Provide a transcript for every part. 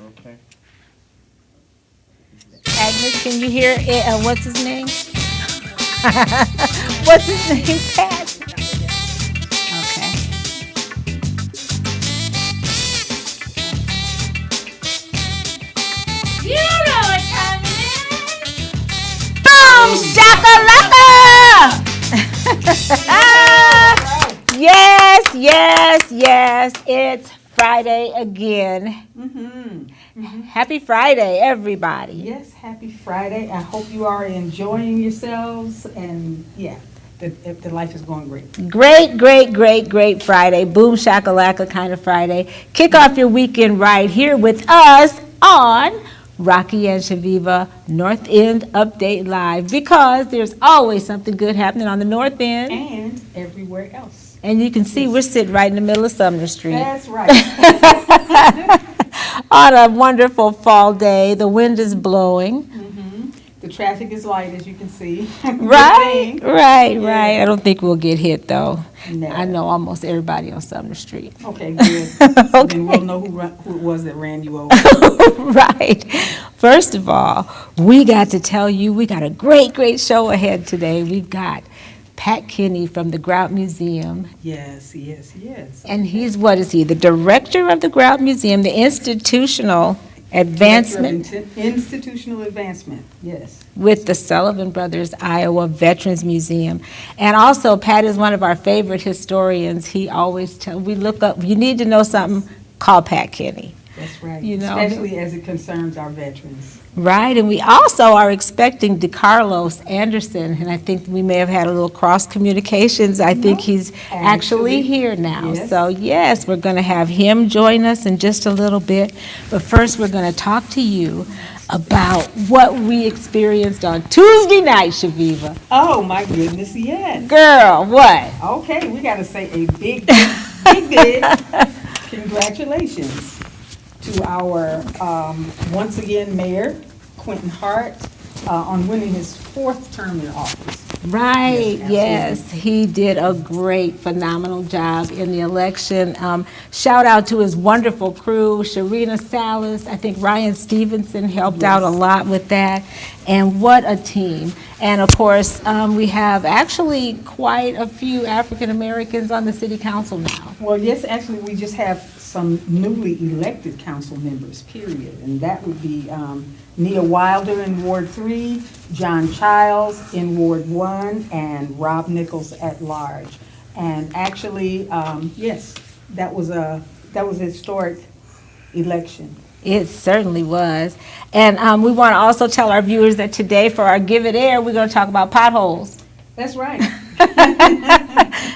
Okay. Agnes, can you hear it? What's his name? What's his name, Pat? Okay. You know what time it is. Boom shakalaka! Yes, yes, yes. It's Friday again. Happy Friday, everybody. Yes, happy Friday. I hope you are enjoying yourselves, and yeah, the life is going great. Great, great, great, great Friday. Boom shakalaka kind of Friday. Kick off your weekend right here with us on Rocki and Chaveevah North End Update Live, because there's always something good happening on the North End. And everywhere else. And you can see we're sitting right in the middle of Sumner Street. That's right. On a wonderful fall day. The wind is blowing. The traffic is light, as you can see. Right, right, right. I don't think we'll get hit, though. No. I know almost everybody on Sumner Street. Okay, good. Okay. Then we'll know who it was that ran you over. Right. First of all, we got to tell you, we got a great, great show ahead today. We've got Pat Kinney from the Grout Museum. Yes. And he's, what is he? The director of the Grout Museum, the institutional advancement Director of Institutional advancement, yes. with the Sullivan Brothers Iowa Veterans Museum. And also, Pat is one of our favorite historians. He always tells, we look up, you need to know something, call Pat Kinney. That's right. You know. Especially as it concerns our veterans. Right, and we also are expecting DeCarlos Anderson, and I think we may have had a little cross communications. I think he's actually here now. Yes. So yes, we're going to have him join us in just a little bit. But first, we're going to talk to you about what we experienced on Tuesday night, Chaveevah. Oh, my goodness, yes. Girl, what? Okay, we got to say a big congratulations to our, once again, Mayor, Quentin Hart, on winning his 4th term in office. Right, Yes, yes, he did a great, phenomenal job in the election. Shout out to his wonderful crew, Sharina Salas, I think Ryan Stevenson helped out a lot with that, and what a team. And of course, we have actually quite a few African Americans on the city council now. Well, yes, actually, we just have some newly elected council members, period. And that would be Nia Wilder in Ward 3, John Childs in Ward 1, and Rob Nichols at large. And actually, yes, that was a historic election. It certainly was. And we want to also tell our viewers that today for our Give It Air, we're going to talk about potholes. That's right.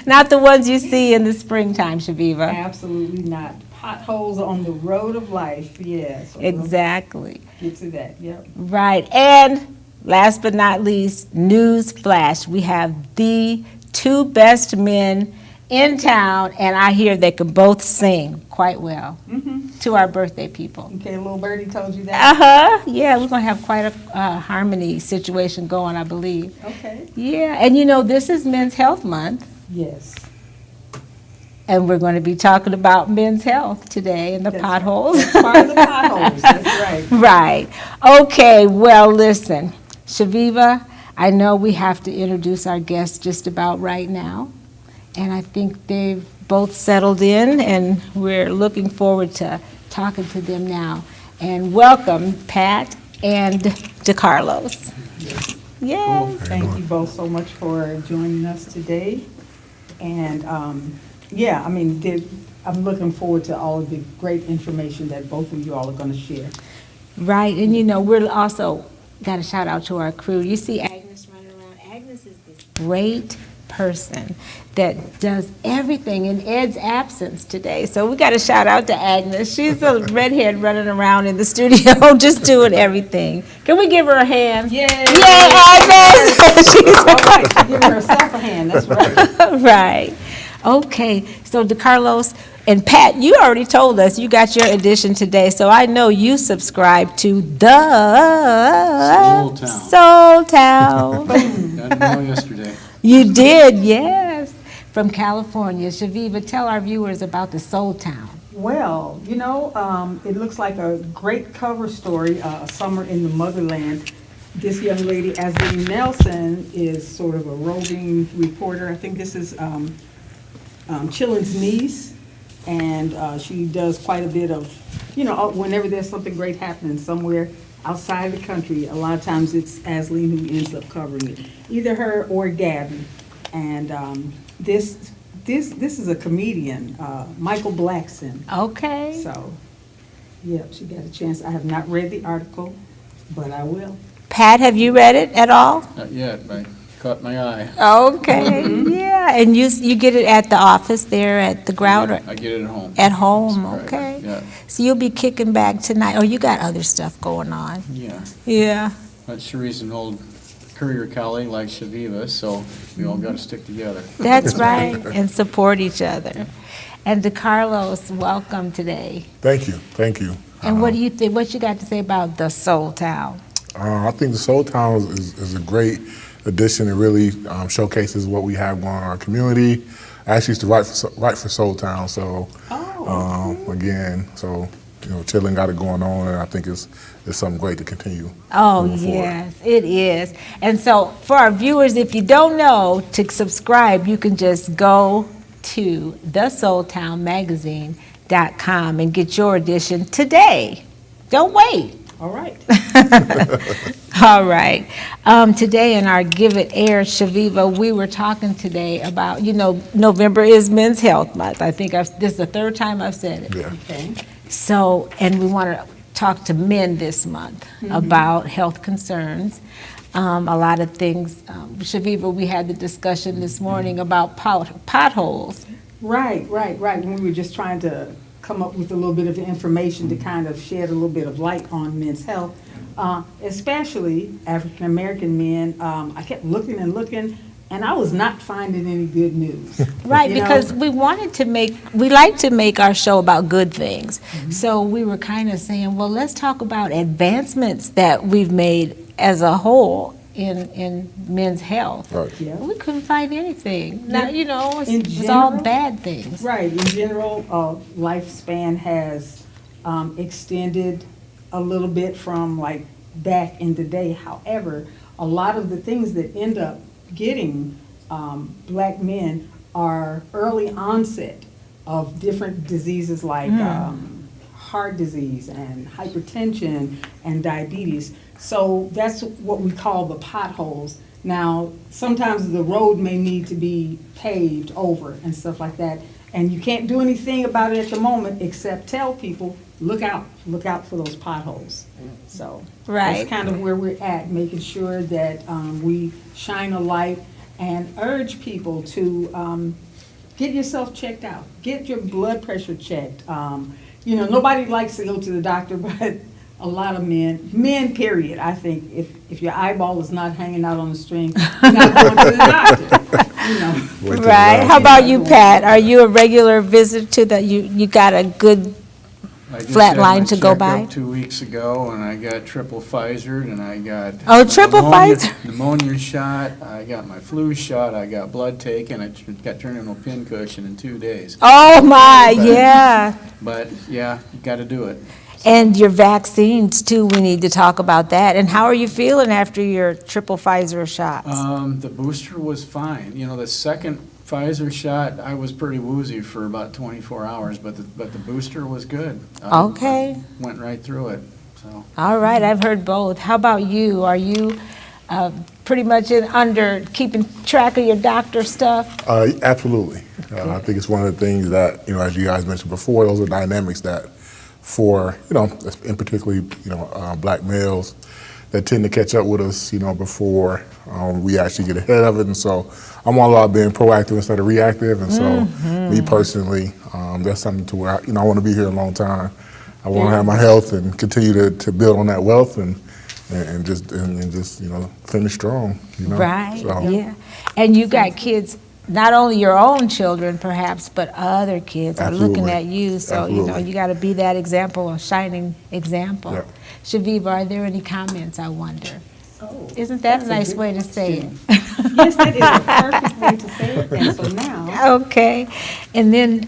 Not the ones you see in the springtime, Chaveevah. Absolutely not. Potholes on the road of life, yes. Exactly. Get to that, yep. Right. And last but not least, news flash. We have the 2 best men in town, and I hear they can both sing quite well to our birthday people. Okay, little birdie told you that? Uh-huh. Yeah, we're going to have quite a harmony situation going, I believe. Okay. Yeah, and you know, this is Men's Health Month. Yes. And we're going to be talking about men's health today and the potholes. That's part of the potholes, that's right. Right. Okay, well, listen, Chaveevah, I know we have to introduce our guests just about right now. And I think they've both settled in, and we're looking forward to talking to them now. And welcome, Pat and DeCarlos. Yes. Thank you both so much for joining us today. And yeah, I mean, I'm looking forward to all of the great information that both of you all are going to share. Right, and you know, we're also got a shout out to our crew. You see Agnes running around. Agnes is this great person that does everything in Ed's absence today. So we got a shout out to Agnes. She's a redhead running around in the studio just doing everything. Can we give her a hand? Yay! Yay, Agnes! She's All right, she's giving herself a hand, that's right. right. Okay, so DeCarlos and Pat, you already told us you got your edition today, so I know you subscribe to the Soul Town. Got to know yesterday. You did, yes. From California. Chaveevah, tell our viewers about the Soul Town. Well, it looks like a great cover story, Summer in the Motherland. This young lady, Ashley Nelson, is sort of a roving reporter. I think this is Chillin's niece, and she does quite a bit of, whenever there's something great happening somewhere outside the country, a lot of times it's Ashley who ends up covering it, either her or Gabby. And this is a comedian, Michael Blackson. Okay. So, yep, she got a chance. I have not read the article, but I will. Pat, have you read it at all? Not yet, but caught my eye. Okay, yeah, and you get it at the office there at the Grout, or I get it at home. at home, Right, okay? Yeah, So you'll be kicking back tonight, oh, you got other stuff going on? yeah. Yeah. But Cherie's an old career colleague like Chaveevah, so we all got to stick together. That's right, and support each other. And DeCarlos, welcome today. Thank you, thank you. And what do you think, what you got to say about the Soul Town? I think the Soul Town is a great addition. It really showcases what we have going on in our community. I actually used to write for Soul Town, so again, so Chillin got it going on, and I think it's something great to continue. Oh, moving forward. yes, it is. And so for our viewers, if you don't know, to subscribe, you can just go to thesoultownmagazine.com and get your edition today. Don't wait. All right. All right. Today in our Give It Air, Chaveevah, we were talking today about, November is Men's Health Month. I think this is the third time I've said it. Yeah. Okay. So, and we want to talk to men this month about health concerns. A lot of things. Chaveevah, we had the discussion this morning about potholes. Right. And we were just trying to come up with a little bit of information to kind of shed a little bit of light on men's health, especially African American men. I kept looking, and I was not finding any good news. Right, because we like to make our show about good things. So we were kind of saying, well, let's talk about advancements that we've made as a whole in men's health. Right. Yeah. We couldn't find anything. Now, In it's all general- bad things. Right. In general, lifespan has extended a little bit from like back in the day. However, a lot of the things that end up getting black men are early onset of different diseases like heart disease and hypertension and diabetes. So that's what we call the potholes. Now, sometimes the road may need to be paved over and stuff like that, and you can't do anything about it at the moment except tell people, look out for those potholes. So Right. that's kind of where we're at, making sure that we shine a light and urge people to get yourself checked out, get your blood pressure checked. Nobody likes to go to the doctor, but a lot of men period, I think, if your eyeball is not hanging out on the string, you're not going to the doctor, Wait till Right. the How about you, Pat? Are you a regular visitor that you got a good I just Flat had my line to go by? checkup 2 weeks ago, and I got triple Pfizered, and I got triple Pfizer? pneumonia shot. I got my flu shot. I got blood taken. I got turned into a pincushion in 2 days. Oh, my, But- yeah. But yeah, you got to do it. And your vaccines, too, we need to talk about that. And how are you feeling after your triple Pfizer shots? The booster was fine. The second Pfizer shot, I was pretty woozy for about 24 hours, but the booster was good. Okay. I went right through it. So All right, I've heard both. How about you? Are you pretty much under keeping track of your doctor stuff? Absolutely. I think it's one of the things that, as you guys mentioned before, those are dynamics that for, in particularly, black males that tend to catch up with us, before we actually get ahead of it. And so I'm all about being proactive instead of reactive. And so me personally, that's something to where, I want to be here a long time. I want to have my health and continue to build on that wealth and just finish strong. Right, So, yeah. And you got kids, not only your own children perhaps, but other kids are looking Absolutely. at you. So, Absolutely. you got to be that example, a shining example. Yeah. Chaveevah, are there any comments, I wonder? Oh, Isn't that a that's nice good way to say it? question. Yes, that is a perfect way to say it. And so now, Okay. And then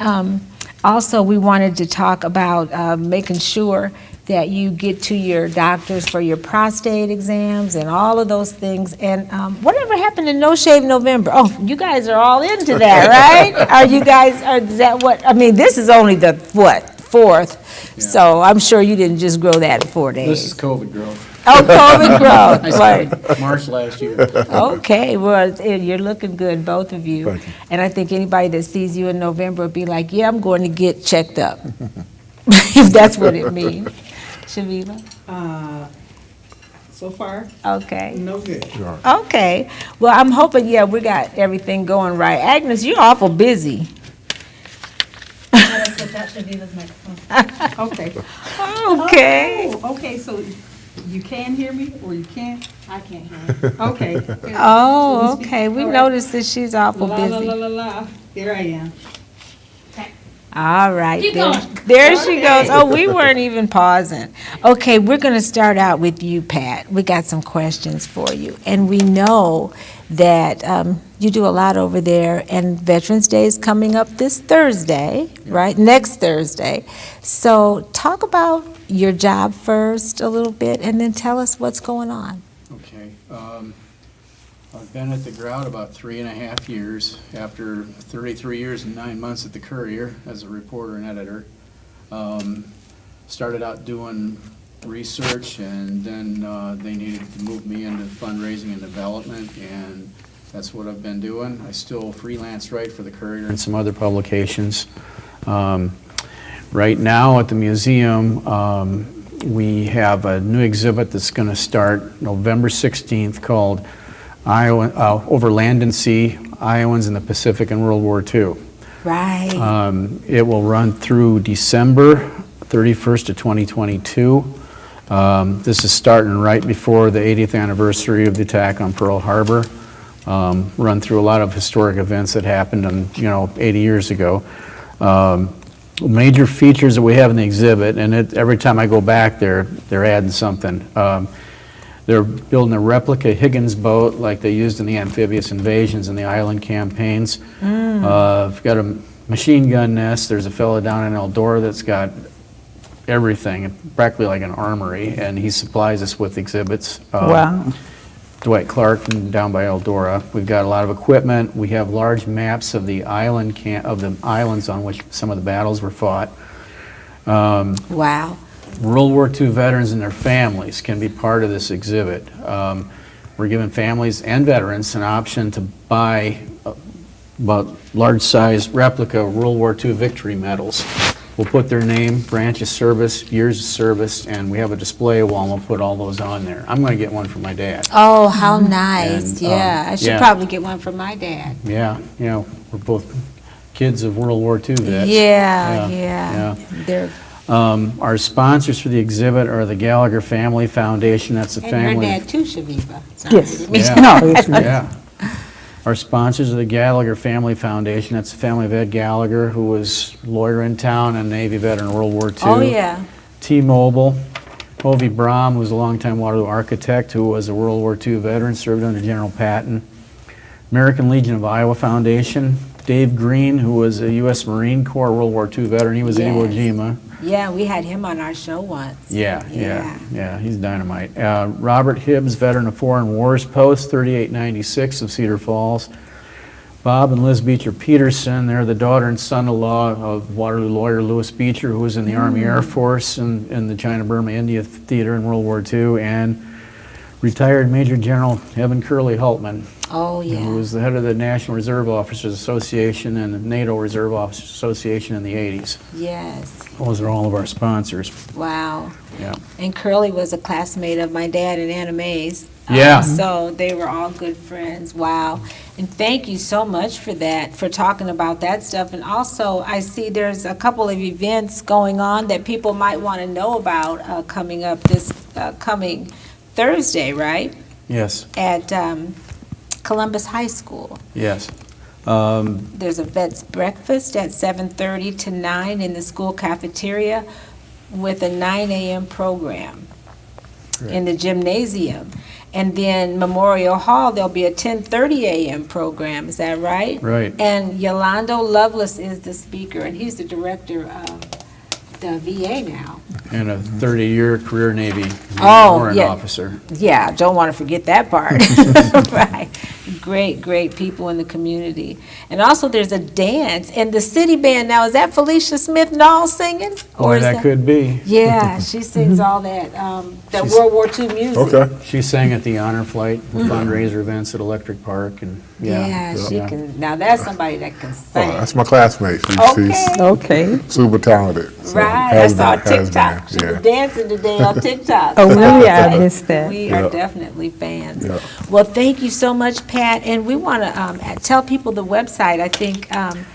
Also, we wanted to talk about making sure that you get to your doctors for your prostate exams and all of those things. And whatever happened to No Shave November? Oh, you guys are all into that, right? Are you guys, is that what, I mean, this is only the, what, 4th? Yeah. So I'm sure you didn't just grow that in 4 days. This is COVID growth. Oh, COVID I growth, right. started March last year. Okay, well, you're looking good, both of you. Thank you. And I think anybody that sees you in November will be like, yeah, I'm going to get checked up, if that's what it means. Chaveevah? So far, Okay. no good. Okay. Well, I'm hoping, yeah, we got everything going right. Agnes, you're awful busy. Okay. Okay. Oh, okay, so you can hear me or you can't? I can't hear you. Okay. Oh, okay. We All right. noticed that she's awful La, la, la, busy. la, la. Here I am. All right. Keep There, going. there she Okay. goes. Oh, we weren't even pausing. Okay, we're going to start out with you, Pat. We got some questions for you. And we know that you do a lot over there, and Veterans Day is coming up this Thursday, right? Next Thursday. So talk about your job first a little bit, and then tell us what's going on. Okay. I've been at the Grout about 3.5 years, after 33 years and 9 months at the Courier as a reporter and editor. Started out doing research, and then they needed to move me into fundraising and development, and that's what I've been doing. I still freelance write for the Courier and some other publications. Right now at the museum, we have a new exhibit that's going to start November 16th called Over Land and Sea, Iowans in the Pacific in World War II. Right. It will run through December 31st of 2022. This is starting right before the 80th anniversary of the attack on Pearl Harbor. Run through a lot of historic events that happened 80 years ago. Major features that we have in the exhibit, and every time I go back there, they're adding something. They're building a replica Higgins boat like they used in the amphibious invasions and the island campaigns. We've got a machine gun nest. There's a fellow down in Eldora that's got everything, practically like an armory, and he supplies us with exhibits. Wow. Dwight Clark from down by Eldora. We've got a lot of equipment. We have large maps of the islands on which some of the battles were fought. Wow. World War II veterans and their families can be part of this exhibit. We're giving families and veterans an option to buy about large-size replica World War II victory medals. We'll put their name, branch of service, years of service, and we have a display wall, and we'll put all those on there. I'm going to get one for my dad. Oh, how nice. And, Yeah, I should yeah. probably get one for my dad. Yeah, we're both kids of World War II vets. Yeah. They're, Our sponsors for the exhibit are the Gallagher Family Foundation. That's a and family. your dad too, Chaveevah. Sorry, Yes. didn't mean to- Yeah. Yeah. Our sponsors are the Gallagher Family Foundation. That's the family of Ed Gallagher, who was a lawyer in town and Navy veteran in World War II. Oh, yeah. T-Mobile, Hovey Brahm, who's a longtime Waterloo architect, who was a World War II veteran, served under General Patton. American Legion of Iowa Foundation, Dave Green, who was a U.S. Marine Corps World War II veteran. He was at Iwo Yes. Jima. Yeah, we had him on our show once. Yeah, he's dynamite. Robert Hibbs, veteran of Foreign Wars Post, 3896 of Cedar Falls. Bob and Liz Beecher Peterson, they're the daughter and son-in-law of Waterloo lawyer Louis Beecher, who was in the Army Air Force and in the China-Burma-India theater in World War II, and retired Major General Evan Curley Hultman, Oh, who yeah. was the head of the National Reserve Officers Association and the NATO Reserve Officers Association in the 80s. Yes. Those are all of our sponsors. Wow. Yeah. And Curly was a classmate of my dad in Anna Mae's. Yeah. So they were all good friends. Wow. And thank you so much for that, for talking about that stuff. And also, I see there's a couple of events going on that people might want to know about coming up this coming Thursday, right? Yes. At Columbus High School. Yes. There's a vet's breakfast at 7:30 to 9 in the school cafeteria with a 9 a.m. program in the gymnasium. And then Memorial Hall, there'll be a 10:30 a.m. program, is that right? Right. And Yolando Lovelace is the speaker, and he's the director of the VA now. And a 30-year career Navy Oh, warrant yeah. officer. Yeah, don't want to forget that part. Right. Great people in the community. And also there's a dance and the city band now. Is that Felicia Smith Knowles singing? Boy, is that could be. Yeah, she sings all that that She's- World War II music. Okay. She sang at the Honor Flight fundraiser events at Electric Park, and Yeah, she can. Now that's somebody that can sing. Oh, that's my classmate. Okay. She's Okay. super talented. So Right, I has saw been, has TikTok. She been, was yeah. dancing today on TikTok. Oh, really? I Okay. missed that. We are Yeah. definitely fans. Yeah. Well, thank you so much, Pat. And we want to tell people the website. I think Agnes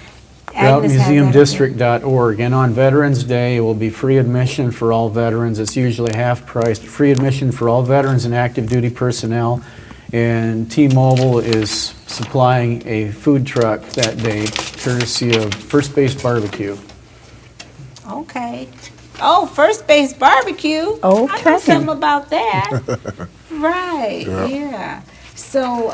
has that. GroutMuseumDistrict.org. And on Veterans Day, it will be free admission for all veterans. It's usually half price. Free admission for all veterans and active duty personnel. And T-Mobile is supplying a food truck that day, courtesy of First Base Barbecue. Okay. Oh, First Base Barbecue. I know Okay. something about that. Right, Yeah. yeah. So,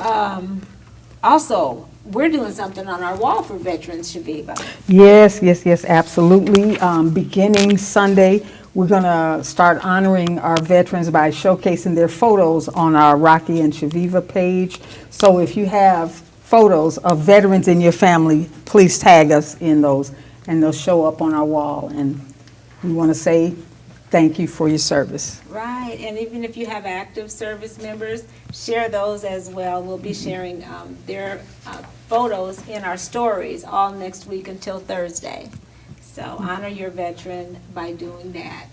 also, we're doing something on our wall for veterans, Chaveevah. Yes, absolutely. Beginning Sunday, we're going to start honoring our veterans by showcasing their photos on our Rocki and Chaveevah page. So if you have photos of veterans in your family, please tag us in those, and they'll show up on our wall. And we want to say thank you for your service. Right, and even if you have active service members, share those as well. We'll be sharing their photos in our stories all next week until Thursday. So honor your veteran by doing that.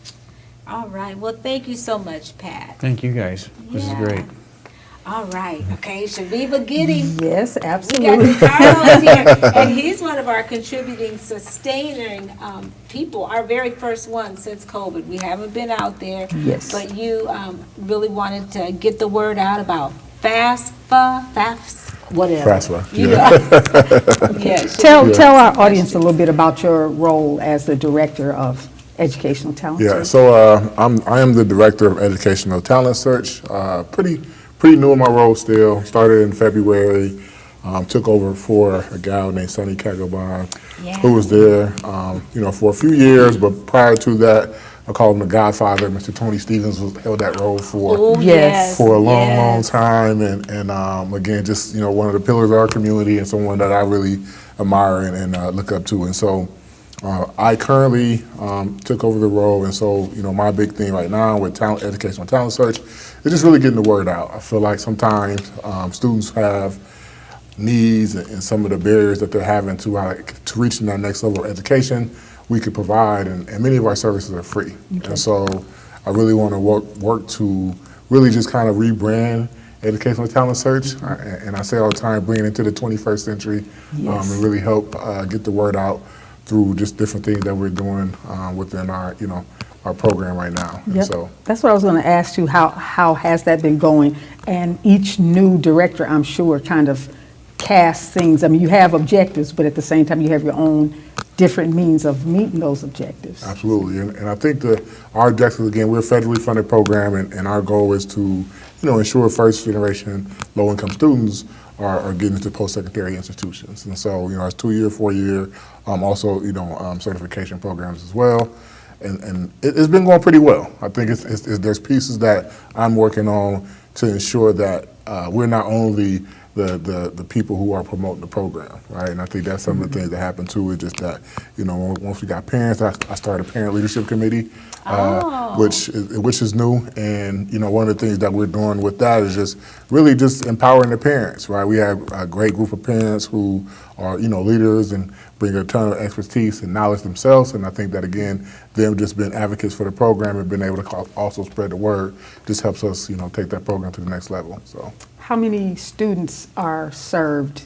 All right, well, thank you so much, Pat. Thank you, guys. This is Yeah. great. All right, okay, Chaveevah Giddy. Yes, We got absolutely. DeCarlos here, and he's one of our contributing, sustaining people, our very first one since COVID. We haven't been out there. Yes. But you really wanted to get the word out about FAFSA, whatever. FAFSA, You yeah. know. Yeah, Tell our audience a little bit about your role as the Director of Educational Talent Yeah, Search. so I am the Director of Educational Talent Search. Pretty new in my role still. Started in February. Took over for a gal named Sunny Kagaban, Yeah. who was there, for a few years. But prior to that, I call him the Godfather. Mr. Tony Stevens held that role for Oh, Yes. for a long yes. time, and again, just one of the pillars of our community and someone that I really admire and look up to. And so I currently took over the role, and so my big thing right now with educational talent search is just really getting the word out. I feel like sometimes students have needs and some of the barriers that they're having to reaching that next level of education we could provide, and many of our services are free. Okay. And so I really want to work to really just kind of rebrand educational talent search, and I say all the time, bring it into the 21st century, Yes. and really help get the word out through just different things that we're doing within our program right now. And Yep. so That's what I was going to ask you. How has that been going? And each new director, I'm sure, kind of casts things. I mean, you have objectives, but at the same time, you have your own different means of meeting those objectives. absolutely, and I think that our objective, again, we're a federally funded program, and our goal is to ensure first generation low income students are getting into post-secondary institutions. And so, it's 2-year, 4-year, also, certification programs as well. And it's been going pretty well. I think there's pieces that I'm working on to ensure that we're not only the people who are promoting the program, right? And I think that's some of the things that happen too, is just that, once we got parents, I started a parent leadership committee, which is new. And, one of the things that we're doing with that is just really just empowering the parents, right? We have a great group of parents who are, leaders and bring a ton of expertise and knowledge themselves. And I think that, again, them just being advocates for the program and being able to also spread the word just helps us, take that program to the next level, so. How many students are served,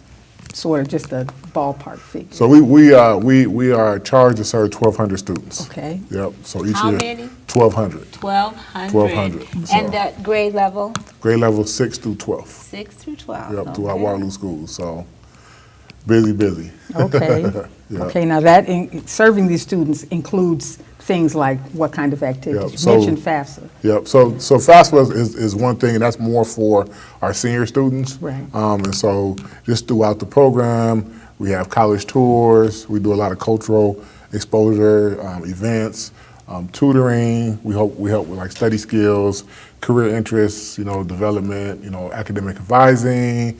sort of just a ballpark figure? So we are charged to serve 1,200 students. Okay. Yep. So each How year, many? 1,200. 1,200. 1,200, so. And that grade level? Grade level 6 through 12. 6 through 12. Yep. Through our Okay. Waterloo schools. So Busy. Okay. Yeah. Okay, now that, serving these students includes things like what kind of activities? Yeah, You so- mentioned FAFSA. Yep. So FAFSA is one thing, and that's more for our senior students. Right. And so just throughout the program, we have college tours. We do a lot of cultural exposure events, tutoring. We help with like study skills, career interests, development, academic advising,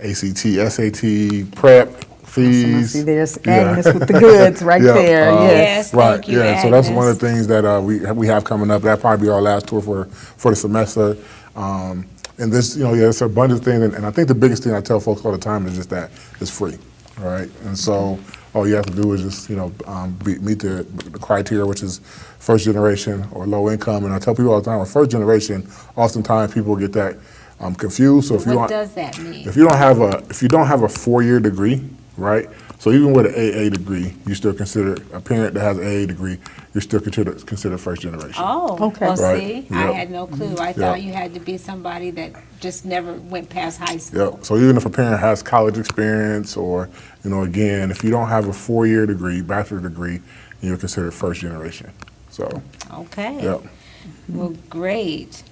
ACT, SAT, prep, fees. See, there's Yeah. Agnes with the goods right Yeah, there, yes. Yes, Right, thank you, yeah, so that's one Agnes. of the things that we have coming up. That'll probably be our last tour for the semester. And this, it's a bunch of things, and I think the biggest thing I tell folks all the time is just that it's free, all right? And so all you have to do is just, meet the criteria, which is first generation or low income. And I tell people all the time, with first generation, oftentimes people get that confused. So if you What don't, does that mean? if you don't have a 4-year degree, right? So even with an AA degree, you still consider a parent that has an AA degree, you're still considered first generation. Oh, Okay. well, Right. see, I Yep. had no clue. I thought you had to be somebody that just never went past high school. Yep. So even if a parent has college experience, or again, if you don't have a 4-year degree, bachelor degree, you're considered first generation. So, Okay. yep. Well, great.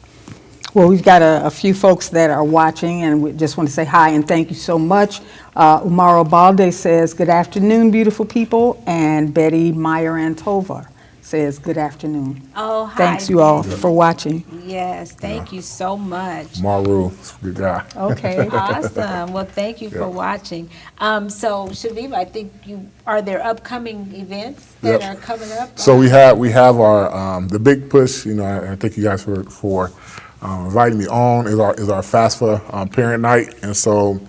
Well, we've got a few folks that are watching, and we just want to say hi and thank you so much. Umaro Balde says, good afternoon, beautiful people, and Betty Meyer-Antova says, good afternoon. Oh, hi. Thanks you all Betty. for watching. Yes, thank you so much. Maru, good guy. Okay. Awesome. Well, thank you for Yeah. watching. So, Chaveevah, I think are there upcoming events that Yep. are coming up? So we have our the big push. I thank you guys for inviting me on. Is our FAFSA parent night, and so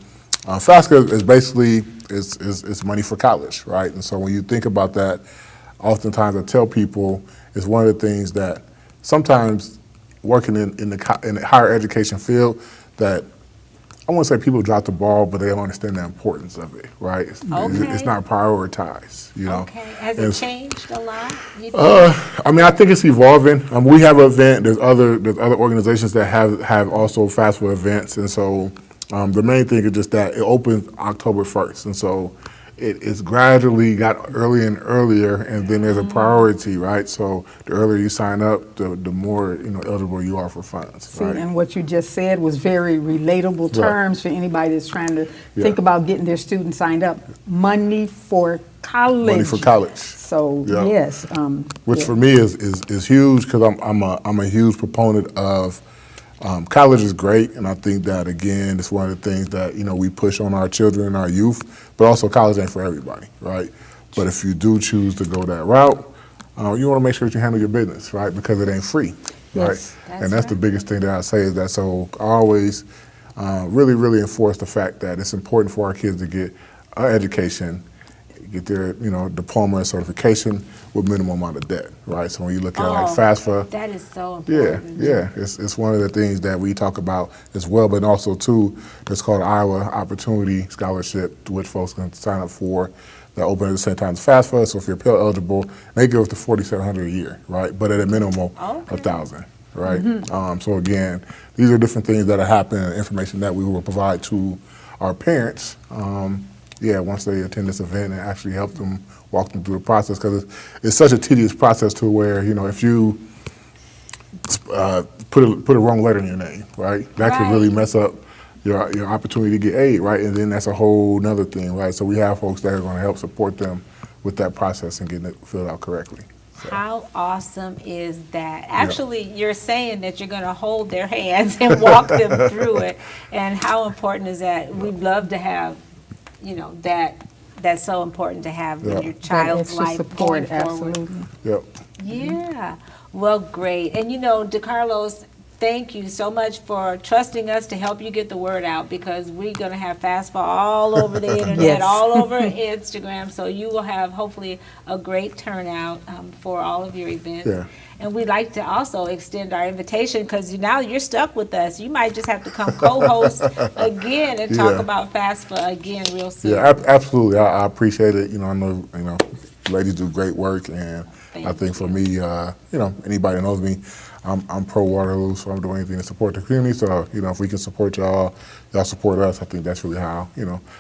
FAFSA is basically it's money for college, right? And so when you think about that, oftentimes I tell people it's one of the things that sometimes working in the higher education field that I won't say people drop the ball, but they don't understand the importance of it, right? It's Okay. not prioritized, Okay. Has And it s- changed a lot? You think? I think it's evolving. We have an event. There's other organizations that have also FAFSA events, and so the main thing is just that it opens October 1st, and so it's gradually got earlier and earlier, and then there's a priority, right? So the earlier you sign up, the more eligible you are for funds. See, Right? and what you just said was very relatable terms for anybody that's trying to think about getting their students signed up. Money for college. Money for college. So, Yeah. yes. Which yeah. for me is huge, because I'm a huge proponent of college is great, and I think that again it's one of the things that we push on our children and our youth, but also college ain't for everybody, right? But if you do choose to go that route, you want to make sure that you handle your business, right? Because it ain't free, right? Yes. That's And that's the right. biggest thing that I say is that. So I always really enforce the fact that it's important for our kids to get an education, get their diploma and certification with minimum amount of debt, right? So when you look at like FAFSA, That is so yeah, important. it's one of the things that we talk about as well, but also too, it's called Iowa Opportunity Scholarship, which folks can sign up for. That open at the same time as FAFSA, so if you're Pell eligible, they give up to $4,700 a year, right? But at a minimum, Okay. $1,000, right? So again, these are different things that are happening, information that we will provide to our parents. Once they attend this event, and actually help them walk them through the process, because it's such a tedious process to where if you put a wrong letter in your name, right, that could really Right. mess up your opportunity to get aid, right, and then that's a whole nother thing, right. So we have folks that are going to help support them with that process and getting it filled out correctly. How awesome is that? Actually, you're saying that you're going to hold their hands and walk them through it. And how important is that? We'd love to have, that's so important to have Yeah. in your child's extra life support, going forward. absolutely. Yep. Yeah. Well, great. And DeCarlos, thank you so much for trusting us to help you get the word out, because we're going to have FAFSA all over the internet, Yes. all over Instagram. So you will have hopefully a great turnout for all of your events. Yeah. And we'd like to also extend our invitation, because now you're stuck with us. You might just have to come co-host again and talk Yeah. about FAFSA again real soon. Yeah, absolutely. I appreciate it. I know ladies do great work, and I Thank think for me, anybody that knows me, I'm pro Waterloo, so I'm doing anything to support the community. So, if we can support y'all support us. I think that's really how,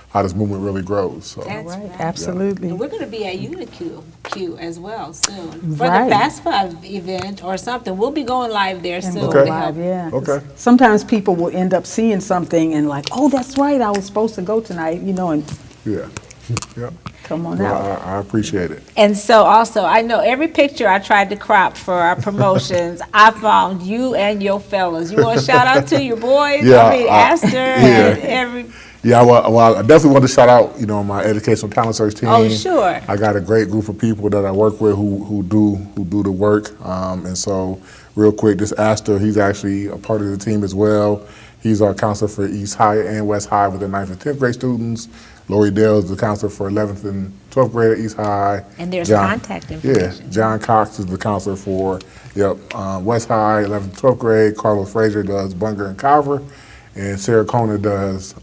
how this movement really grows. So. That's Right, right. absolutely. And we're going to be at UniQ as well soon. For Right. the FASFA event or something. We'll be going live there And soon. go to live, help. yeah. Okay. Sometimes people will end up seeing something and like, oh, that's right, I was supposed to go tonight, and Yeah. Yeah. come on Well, out. I appreciate it. And so also, I know every picture I tried to crop for our promotions, I found you and your fellas. You want to shout out to your boys? Yeah, I mean, Astor and every. Yeah, well, I definitely want to shout out, my educational talent search team. Oh, sure. I got a great group of people that I work with who do the work. And so, real quick, this Astor, he's actually a part of the team as well. He's our counselor for East High and West High with the 9th and 10th grade students. Lori Dale is the counselor for 11th and 12th grade at East High. And there's contact information. Yeah, John Cox is the counselor for West High, 11th and 12th grade. Carlos Frazier does Bunger and Carver. And Sarah Kona does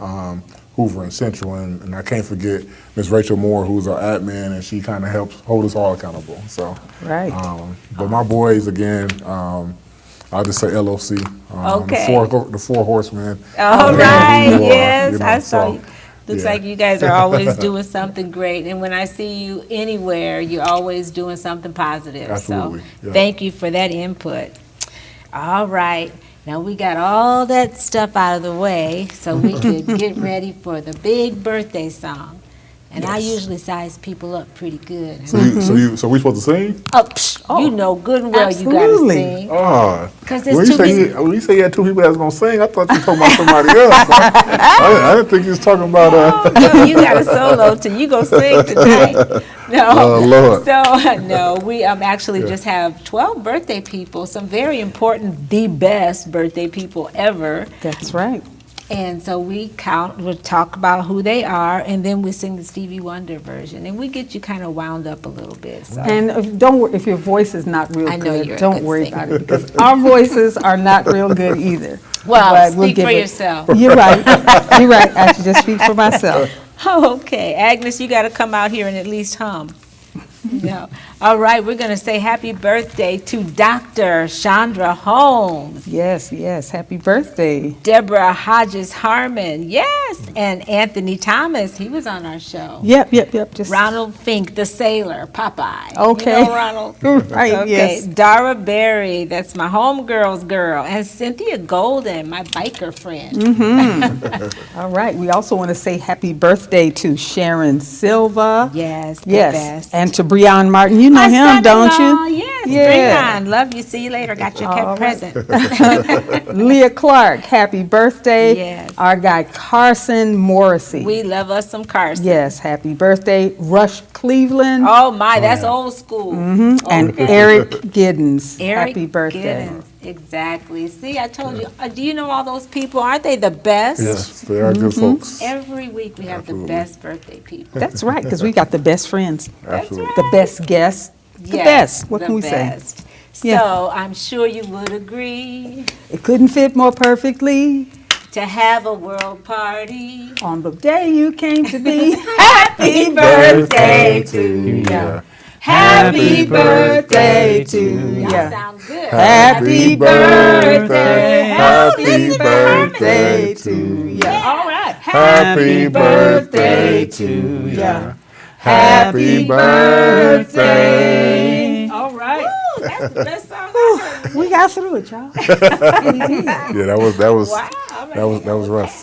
Hoover and Central. And I can't forget Miss Rachel Moore, who's our admin, and she kind of helps hold us all accountable. So, Right. But my boys, again, I'll just say LOC. Okay. The four horsemen. All Okay, right, who you are, yes, I saw so, you. Looks yeah. like you guys are always doing something great. And when I see you anywhere, you're always doing something positive. Absolutely, So yeah. thank you for that input. All right. Now we got all that stuff out of the way so we could get ready for the big birthday song. And I usually size people up pretty good. So we supposed to sing? Oh, psh, you know good and well you got to absolutely. sing. Oh, 'Cause there's when too many- when you say you had two people that was gonna sing, I thought you were talking about somebody else. I didn't think you was talking about. No, you got a solo too. You go sing tonight. No. Oh, Lord. So no, we actually just have 12 birthday people. Some very important, the best birthday people ever. That's right. And so we'll talk about who they are, and then we sing the Stevie Wonder version, and we get you kind of wound up a little bit. So. And don't worry, if your voice is not real I know good, you're a don't good worry singer. about it because our voices are not real good either. Well, But we'll speak give for it- yourself. You're right. You're right. I should just speak for myself. Okay, Agnes, you got to come out here and at least hum. No. All right, we're going to say happy birthday to Dr. Chandra Holmes, Yes, yes. Happy birthday. Deborah Hodges Harmon, yes, and Anthony Thomas. He was on our show. Yep. Just Ronald Fink, the sailor, Popeye. Okay. You know Ronald? Right, Okay. yes. Dara Berry, that's my homegirl's girl, and Cynthia Golden, my biker friend. All right. We also want to say happy birthday to Sharon Silva. Yes, the Yes. best. And to Breon Martin. You know My him, don't son-in-law, you? Yes, Yeah. bring on. Love you. See you later. Got your All present. Leah Clark, happy birthday. Yes. Our guy Carson Morrissey. We love us some Carson. Yes, happy birthday. Rush Cleveland Oh my, that's old school. and Okay. Eric Giddens. Eric happy birthday. Giddens. Exactly. See, I told you. Do you know all those people? Aren't they the best? Yes, they are good folks. Every week we have Absolutely. the best birthday people. That's right, because we got the best friends, Absolutely. the best guests, the Yes, best. What the can we say? best. Yeah. So I'm sure you would agree It couldn't fit more perfectly to have a world party. on the day you came to be. Happy birthday to ya. Happy birthday to Y'all ya. sound good. Happy birthday, happy happy birthday to ya. All right. Happy birthday to ya. Happy birthday. All right. Woo, that's the best song I heard. We got through it, y'all. Yeah, that was Wow. that was rough.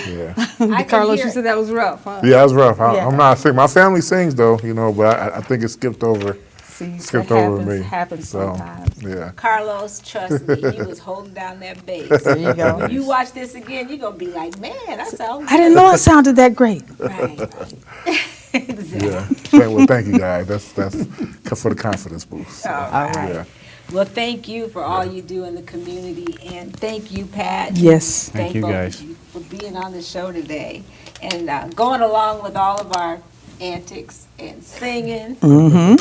Yeah. I can Carlos, hear you it. said that was rough, huh? Yeah, that was rough. Yeah. I'm not sick. My family sings though, but I think it skipped over See, skipped that over me. happens So, sometimes. yeah. Carlos, trust me, he was holding down that bass. There you go. When you watch this again, you're going to be like, man, that sounds I didn't know it sounded that great. right. Exactly. Yeah. Well, thank you guys. That's for the confidence boost. So, All right. Yeah. Well, thank you for all you do in the community, and thank you, Pat. Yes. Thank you, both guys. of you for being on the show today and going along with all of our antics and singing.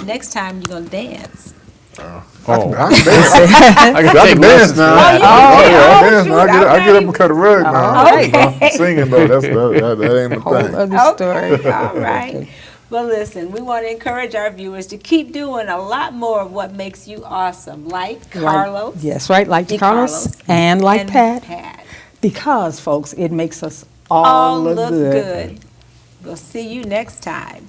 Next time you're going to dance. I Oh, can dance. I can I take can dance lessons. now. Oh, you can I dance. dance. Oh, I shoot, get up okay. and cut a rug now. Okay. Singing though, that ain't my Whole thing. other story. Okay, all right. Well, listen, we want to encourage our viewers to keep doing a lot more of what makes you awesome, like Carlos. Yes, right, like DeCarlos and like Pat. Because, folks, it makes us all look good. We'll see you next time.